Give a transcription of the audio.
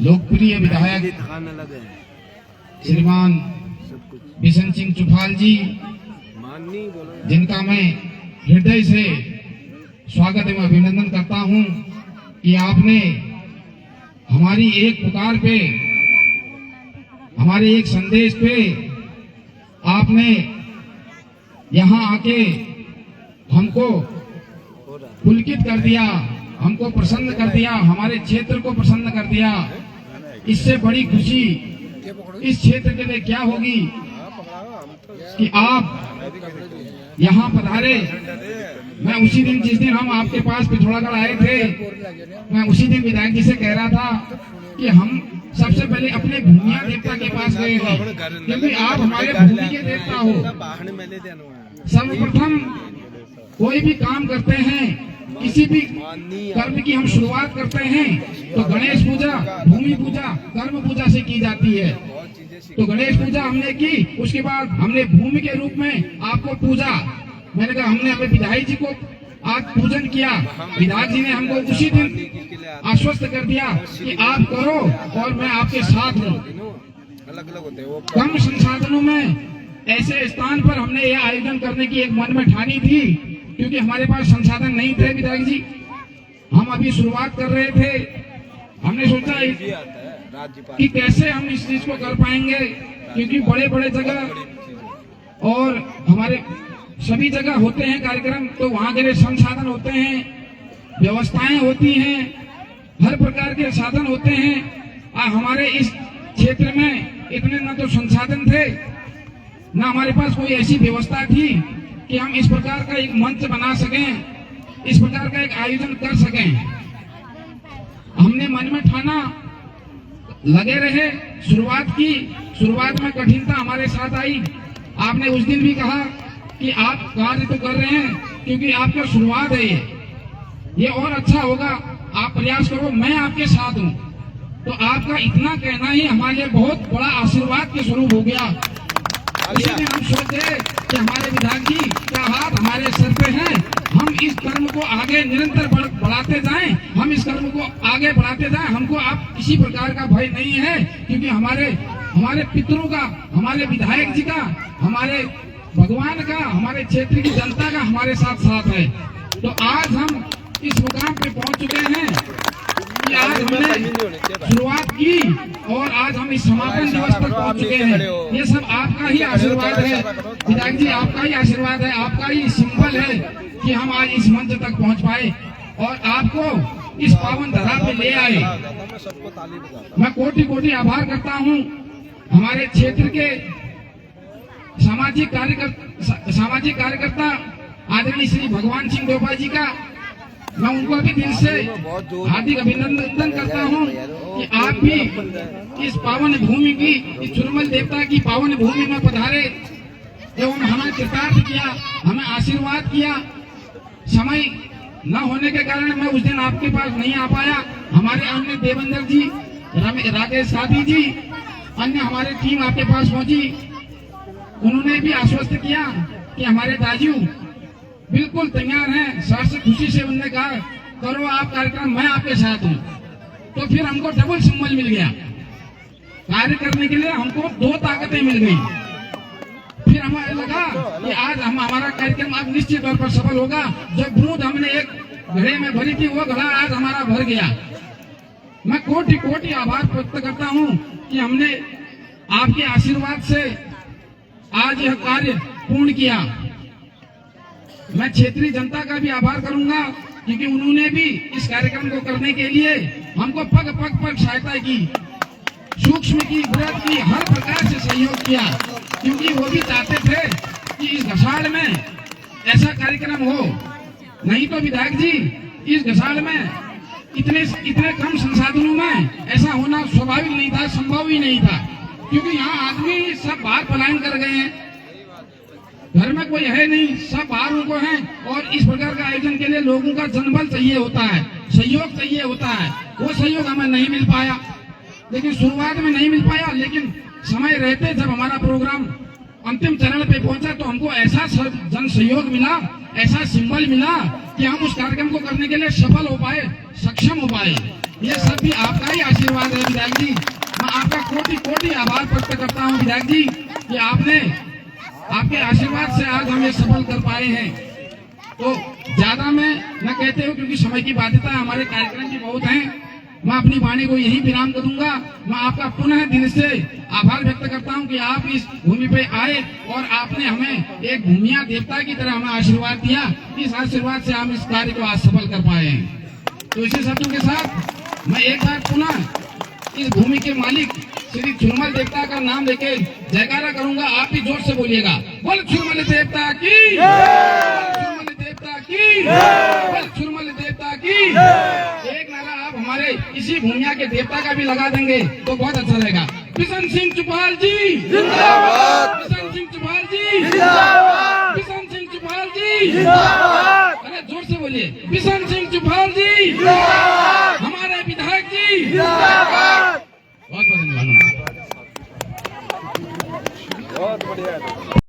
लोकप्रिय विधायक श्रीमान बिशन सिंह चुफाल जी, जिनका मैं हृदय से स्वागत एवं अभिनंदन करता हूं कि आपने हमारी एक पुकार पे, हमारे एक संदेश पे आपने यहाँ आके हमको पुलकित कर दिया, हमको प्रसन्न कर दिया, हमारे क्षेत्र को प्रसन्न कर दिया। इससे बड़ी खुशी इस क्षेत्र के लिए क्या होगी कि आप यहाँ पधारे। मैं उसी दिन, जिस दिन हम आपके पास पिथौरागढ़ आए थे, मैं उसी दिन विधायक जी से कह रहा था कि हम सबसे पहले अपने भूमिया देवता के पास गए हैं, क्योंकि आप हमारे भूमि के देवता हो। सर्वप्रथम कोई भी काम करते हैं, किसी भी कर्म की हम शुरुआत करते हैं तो गणेश पूजा, भूमि पूजा, कर्म पूजा से की जाती है। तो गणेश पूजा हमने की, उसके बाद हमने भूमि के रूप में आपको पूजा। मैंने कहा हमने अपने विधायक जी को आज पूजन किया। विधायक जी ने हमको उसी दिन आश्वस्त कर दिया कि आप करो और मैं आपके साथ हूँ। कम संसाधनों में ऐसे स्थान पर हमने यह आयोजन करने की एक मन में ठानी थी, क्योंकि हमारे पास संसाधन नहीं थे विधायक जी। हम अभी शुरुआत कर रहे थे, हमने सोचा कि कैसे हम इस चीज को कर पाएंगे, क्योंकि बड़े बड़े जगह और हमारे सभी जगह होते हैं कार्यक्रम, तो वहाँ के लिए संसाधन होते हैं, व्यवस्थाएं होती हैं, हर प्रकार के साधन होते हैं। हमारे इस क्षेत्र में इतने न तो संसाधन थे, न हमारे पास कोई ऐसी व्यवस्था थी कि हम इस प्रकार का एक मंच बना सकें, इस प्रकार का एक आयोजन कर सकें। हमने मन में ठाना, लगे रहे, शुरुआत की। शुरुआत में कठिनता हमारे साथ आई। आपने उस दिन भी कहा कि आप कार्य तो कर रहे हैं, क्योंकि आपका शुरुआत है, ये और अच्छा होगा, आप प्रयास करो, मैं आपके साथ हूँ। तो आपका इतना कहना ही हमारे लिए बहुत बड़ा आशीर्वाद के स्वरूप हो गया। इसलिए हम सोचे कि हमारे विधायक जी का हाथ हमारे सिर पे है, हम इस कर्म को आगे निरंतर बढ़ाते जाएं, हम इस कर्म को आगे बढ़ाते जाएं। हमको आप किसी प्रकार का भय नहीं है, क्योंकि हमारे पितरों का, हमारे विधायक जी का, हमारे भगवान का, हमारे क्षेत्र की जनता का हमारे साथ साथ है। तो आज हम इस मुकाम पे पहुंच चुके हैं कि आज हमने शुरुआत की और आज हम इस समापन दिवस पर पहुंच चुके हैं। ये सब आपका ही आशीर्वाद है विधायक जी, आपका ही आशीर्वाद है, आपका ही सिंबल है कि हम आज इस मंच तक पहुंच पाए और आपको इस पावन धरा पे ले आए। मैं कोटि कोटि आभार करता हूँ हमारे क्षेत्र के सामाजिक कार्यकर्ता आदरणीय श्री भगवान सिंह डोपा जी का। मैं उनको भी दिल से हार्दिक अभिनंदन करता हूं कि आप भी इस पावन भूमि की, इस चुरमल देवता की पावन भूमि में पधारे एवं हमें कृतार्थ किया, हमें आशीर्वाद किया। समय न होने के कारण मैं उस दिन आपके पास नहीं आ पाया। हमारे अन्य देवेंद्र जी, राकेश साथी जी, अन्य हमारे टीम आपके पास पहुंची। उन्होंने भी आश्वस्त किया कि हमारे दाजू बिल्कुल तैयार हैं। सर से खुशी से उन्होंने कहा करो आप कार्यक्रम, मैं आपके साथ हूँ। तो फिर हमको डबल सिंबल मिल गया कार्य करने के लिए, हमको दो ताकतें मिल गई। फिर हमें लगा कि आज हमारा कार्यक्रम अब निश्चित तौर पर सफल होगा। जो बूंद हमने एक घड़े में भरी थी, वो घड़ा आज हमारा भर गया। मैं कोटि कोटि आभार व्यक्त करता हूँ कि हमने आपके आशीर्वाद से आज यह कार्य पूर्ण किया। मैं क्षेत्रीय जनता का भी आभार करूंगा, क्योंकि उन्होंने भी इस कार्यक्रम को करने के लिए हमको पग पग पर सहायता की, सूक्ष्म की, बृहद की, हर प्रकार से सहयोग किया, क्योंकि वो भी चाहते थे कि इस घसाड़ में ऐसा कार्यक्रम हो। नहीं तो विधायक जी, इस घसाड़ में इतने कम संसाधनों में ऐसा होना स्वाभाविक नहीं था, संभव ही नहीं था, क्योंकि यहाँ आदमी सब बाहर पलायन कर गए हैं, घर में कोई है नहीं, सब बाहर को हैं। और इस प्रकार का आयोजन के लिए लोगों का जनबल चाहिए होता है, सहयोग चाहिए होता है। वो सहयोग हमें नहीं मिल पाया, लेकिन शुरुआत में नहीं मिल पाया, लेकिन समय रहते जब हमारा प्रोग्राम अंतिम चरण पे पहुंचा तो हमको ऐसा जन सहयोग मिला, ऐसा सिंबल मिला कि हम उस कार्यक्रम को करने के लिए सफल हो पाए, सक्षम हो पाए। ये सब भी आपका ही आशीर्वाद है विधायक जी। मैं आपका कोटि कोटि आभार व्यक्त करता हूँ विधायक जी कि आपके आशीर्वाद से आज हम ये सफल कर पाए हैं। तो ज्यादा मैं न कहते हो क्योंकि समय की बाध्यता हमारे कार्यक्रम की बहुत है। मैं अपनी वाणी को यही विराम करूंगा। मैं आपका पुनः दिल से आभार व्यक्त करता हूं कि आप इस भूमि पे आए और आपने हमें एक भूमिया देवता की तरह हमें आशीर्वाद दिया। इस आशीर्वाद से हम इस कार्य को आज सफल कर पाए हैं। तो इसी शब्दों के साथ मैं एक बार पुनः इस भूमि के मालिक श्री चुरमल देवता का नाम लेके जयकारा करूंगा। आप भी जोर से बोलिएगा, बोल चुरमल देवता की, चुरमल देवता की, बोल चुरमल देवता की। एक नारा आप हमारे इसी भूमिया के देवता का भी लगा देंगे तो बहुत अच्छा रहेगा। बिशन सिंह चुफाल जी जिंदाबाद, बिशन सिंह चुफाल जी जिंदाबाद, बिशन सिंह चुफाल जी जिंदाबाद। अरे जोर से बोलिए, बिशन सिंह चुफाल जी जिंदाबाद, हमारे विधायक जी जिंदाबाद। बहुत बहुत धन्यवाद। बहुत बढ़िया।